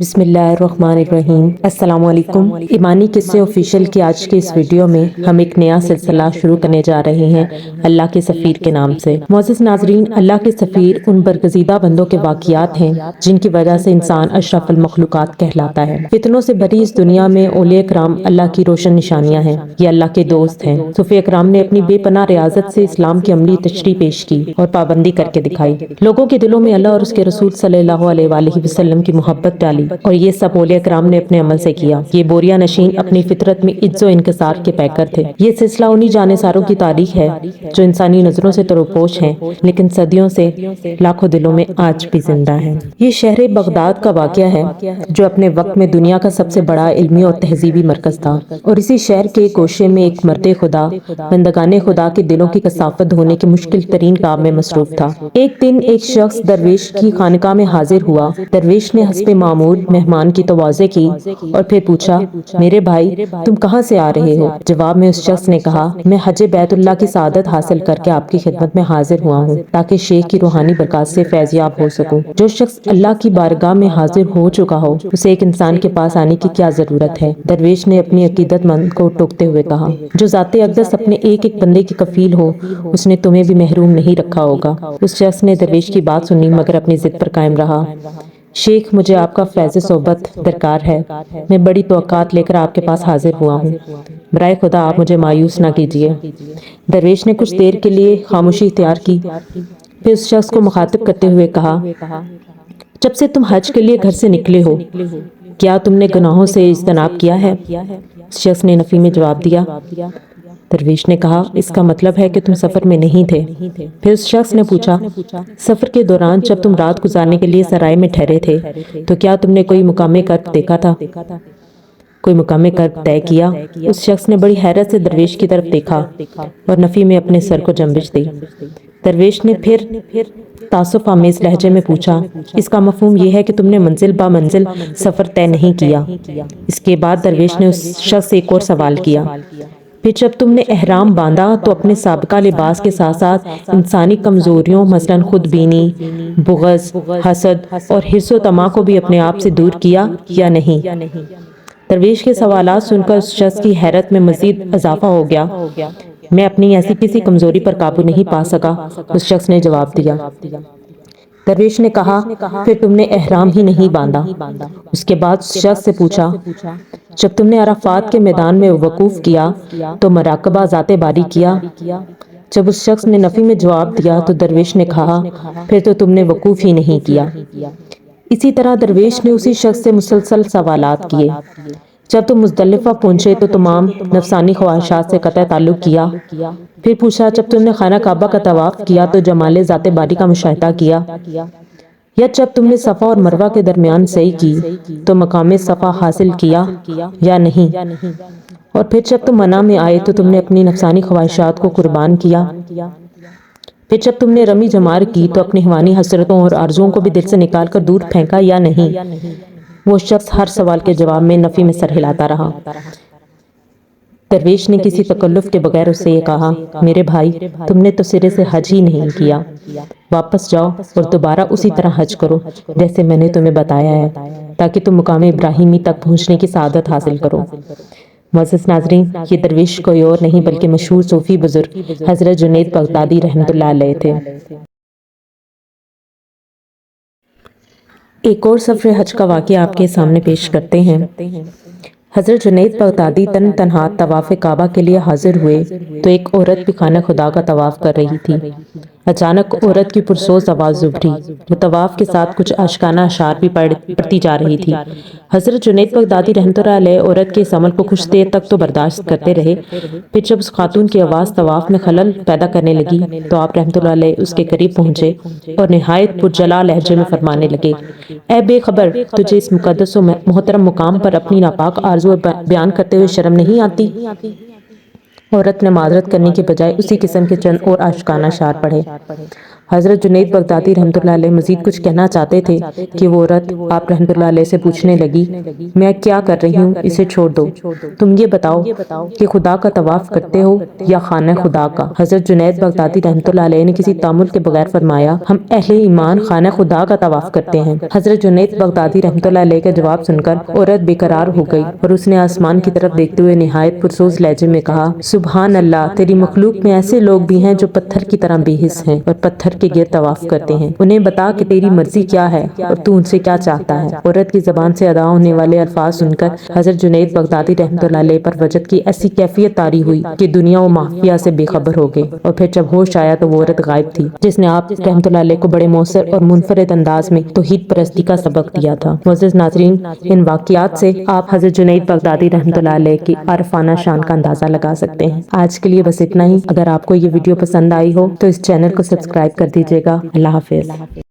بسم اللہ الرحمن الرحیم۔ السلام علیکم۔ ایمانی قصے آفیشیل کی آج کے اس ویڈیو میں ہم ایک نیا سلسلہ شروع کرنے جا رہے ہیں اللہ کے سفیر کے نام سے۔ معزز ناظرین، اللہ کے سفیر ان برگزیدہ بندوں کے واقعات ہیں جن کی وجہ سے انسان اشرف المخلوقات کہلاتا ہے۔ فتنوں سے بھری اس دنیا میں اولیاء کرام اللہ کی روشن نشانیاں ہیں، یہ اللہ کے دوست ہیں۔ صوفیاء کرام نے اپنی بے پناہ ریاضت سے اسلام کی عملی تشریح پیش کی اور پابندی کر کے دکھائی۔ لوگوں کے دلوں میں اللہ اور اس کے رسول صلی اللہ علیہ وآلہ وسلم کی محبت ڈالی اور یہ سب اولیاء کرام نے اپنے عمل سے کیا۔ یہ بوریا نشین اپنی فطرت میں عز و انکسار کے پیکر تھے۔ یہ سلسلہ انہی جانثاروں کی تاریخ ہے جو انسانی نظروں سے تروپوش ہیں لیکن صدیوں سے لاکھوں دلوں میں آج بھی زندہ ہیں۔ یہ شہر بغداد کا واقعہ ہے جو اپنے وقت میں دنیا کا سب سے بڑا علمی اور تہذیبی مرکز تھا، اور اسی شہر کے ایک گوشے میں ایک مرد خدا بندگان خدا کے دلوں کی کثافت دھونے کے مشکل ترین کام میں مصروف تھا۔ ایک دن ایک شخص درویش کی خانقاہ میں حاضر ہوا۔ درویش نے حسب معمول مہمان کی تواضع کی اور پھر پوچھا، میرے بھائی تم کہاں سے آ رہے ہو؟ جواب میں اس شخص نے کہا، میں حج بیت اللہ کی سعادت حاصل کر کے آپ کی خدمت میں حاضر ہوا ہوں تاکہ شیخ کی روحانی برکات سے فیض یاب ہو سکوں۔ جو شخص اللہ کی بارگاہ میں حاضر ہو چکا ہو اسے ایک انسان کے پاس آنے کی کیا ضرورت ہے؟ درویش نے اپنی عقیدت مند کو ٹوکتے ہوئے کہا، جو ذات اقدس اپنے ایک ایک بندے کی کفیل ہو اس نے تمہیں بھی محروم نہیں رکھا ہوگا۔ اس شخص نے درویش کی بات سنی مگر اپنی ضد پر قائم رہا۔ شیخ، مجھے آپ کا فیض صحبت درکار ہے، میں بڑی توقعات لے کر آپ کے پاس حاضر ہوا ہوں، برائے خدا آپ مجھے مایوس نہ کیجیے۔ درویش نے کچھ دیر کے لیے خاموشی اختیار کی، پھر اس شخص کو مخاطب کرتے ہوئے کہا، جب سے تم حج کے لیے گھر سے نکلے ہو کیا تم نے گناہوں سے اجتناب کیا ہے؟ اس شخص نے نفی میں جواب دیا۔ درویش نے کہا، اس کا مطلب ہے کہ تم سفر میں نہیں تھے۔ پھر اس شخص نے پوچھا، سفر کے دوران جب تم رات گزارنے کے لیے سرائے میں ٹھہرے تھے تو کیا تم نے کوئی مقام کرب دیکھا تھا؟ کوئی مقام کرب طے کیا؟ اس شخص نے بڑی حیرت سے درویش کی طرف دیکھا اور نفی میں اپنے سر کو جنبش دی۔ درویش نے پھر تعصب آمیز لہجے میں پوچھا، اس کا مفہوم یہ ہے کہ تم نے منزل با منزل سفر طے نہیں کیا؟ اس کے بعد درویش نے اس شخص سے ایک اور سوال کیا، پھر جب تم نے احرام باندھا تو اپنے سابقہ لباس کے ساتھ ساتھ انسانی کمزوریوں مثلاً خود بینی، بغض، حسد اور حرص و طمع کو بھی اپنے آپ سے دور کیا یا نہیں؟ درویش کے سوالات سن کر اس شخص کی حیرت میں مزید اضافہ ہو گیا۔ میں اپنی ایسی کسی کمزوری پر قابو نہیں پا سکا، اس شخص نے جواب دیا۔ درویش نے کہا، پھر تم نے احرام ہی نہیں باندھا۔ اس کے بعد اس شخص سے پوچھا، جب تم نے عرفات کے میدان میں وقوف کیا تو مراقبہ ذات باری کیا؟ جب اس شخص نے نفی میں جواب دیا تو درویش نے کہا، پھر تو تم نے وقوف ہی نہیں کیا۔ اسی طرح درویش نے اسی شخص سے مسلسل سوالات کیے۔ جب تم مزدلفہ پہنچے تو تمام نفسانی خواہشات سے قطع تعلق کیا؟ پھر پوچھا، جب تم نے خانہ کعبہ کا طواف کیا تو جمال ذات باری کا مشاہدہ کیا؟ یا جب تم نے صفا اور مروہ کے درمیان سعی کی تو مقام صفا حاصل کیا یا نہیں؟ اور پھر جب تم منع میں آئے تو تم نے اپنی نفسانی خواہشات کو قربان کیا؟ پھر جب تم نے رمی جمار کی تو اپنی حیوانی حسرتوں اور آرزوؤں کو بھی دل سے نکال کر دور پھینکا یا نہیں؟ وہ شخص ہر سوال کے جواب میں نفی میں سر ہلاتا رہا۔ درویش نے کسی تکلف کے بغیر اس سے یہ کہا، میرے بھائی تم نے تو سرے سے حج ہی نہیں کیا، واپس جاؤ اور دوبارہ اسی طرح حج کرو جیسے میں نے تمہیں بتایا ہے تاکہ تم مقام ابراہیمی تک پہنچنے کی سعادت حاصل کرو۔ معزز ناظرین، یہ درویش کوئی اور نہیں بلکہ مشہور صوفی بزرگ حضرت جنید بغدادی رحمۃ اللہ علیہ تھے۔ ایک اور سفر حج کا واقعہ آپ کے سامنے پیش کرتے ہیں۔ حضرت جنید بغدادی تنہا طواف کعبہ کے لیے حاضر ہوئے تو ایک عورت بھی خانہ خدا کا طواف کر رہی تھی۔ اچانک عورت کی پرسوز آواز ابھری، وہ طواف کے ساتھ کچھ عاشقانہ اشعار بھی پڑھتی جا رہی تھی۔ حضرت جنید بغدادی رحمۃ اللہ علیہ عورت کے اس عمل کو کچھ دیر تک تو برداشت کرتے رہے، پھر جب اس خاتون کی آواز طواف میں خلل پیدا کرنے لگی تو آپ رحمۃ اللہ علیہ اس کے قریب پہنچے اور نہایت پرجلا لہجے میں فرمانے لگے، اے بے خبر، تجھے اس مقدس و محترم مقام پر اپنی ناپاک آرزو بیان کرتے ہوئے شرم نہیں آتی؟ عورت نے معذرت کرنے کے بجائے اسی قسم کے چند اور عاشقانہ اشعار پڑھے۔ حضرت جنید بغدادی رحمۃ اللہ علیہ مزید کچھ کہنا چاہتے تھے کہ وہ عورت آپ رحمۃ اللہ علیہ سے پوچھنے لگی، میں کیا کر رہی ہوں، اسے چھوڑ دو، تم یہ بتاؤ کہ خدا کا طواف کرتے ہو یا خانہ خدا کا؟ حضرت جنید بغدادی رحمۃ اللہ علیہ نے کسی تامل کے بغیر فرمایا، ہم اہل ایمان خانہ خدا کا طواف کرتے ہیں۔ حضرت جنید بغدادی رحمۃ اللہ علیہ کا جواب سن کر عورت بے قرار ہو گئی اور اس نے آسمان کی طرف دیکھتے ہوئے نہایت پرسوز لہجے میں کہا، سبحان اللہ، تیری مخلوق میں ایسے لوگ بھی ہیں جو پتھر کی طرح بے حس ہیں اور پتھر کے گرد طواف کرتے ہیں، انہیں بتا کہ تیری مرضی کیا ہے اور تو ان سے کیا چاہتا ہے۔ عورت کی زبان سے ادا ہونے والے الفاظ سن کر حضرت جنید بغدادی رحمۃ اللہ علیہ پر وجد کی ایسی کیفیت طاری ہوئی کہ دنیا و مافیہ سے بے خبر ہو گئے، اور پھر جب ہوش آیا تو وہ عورت غائب تھی جس نے آپ رحمۃ اللہ علیہ کو بڑے مؤثر اور منفرد انداز میں توحید پرستی کا سبق دیا تھا۔ معزز ناظرین، ان واقعات سے آپ حضرت جنید بغدادی رحمۃ اللہ علیہ کی عارفانہ شان کا اندازہ لگا سکتے ہیں۔ آج کے لیے بس اتنا ہی۔ اگر آپ کو یہ ویڈیو پسند آئی ہو تو اس چینل کو سبسکرائب کر دیجیے گا۔ اللہ حافظ۔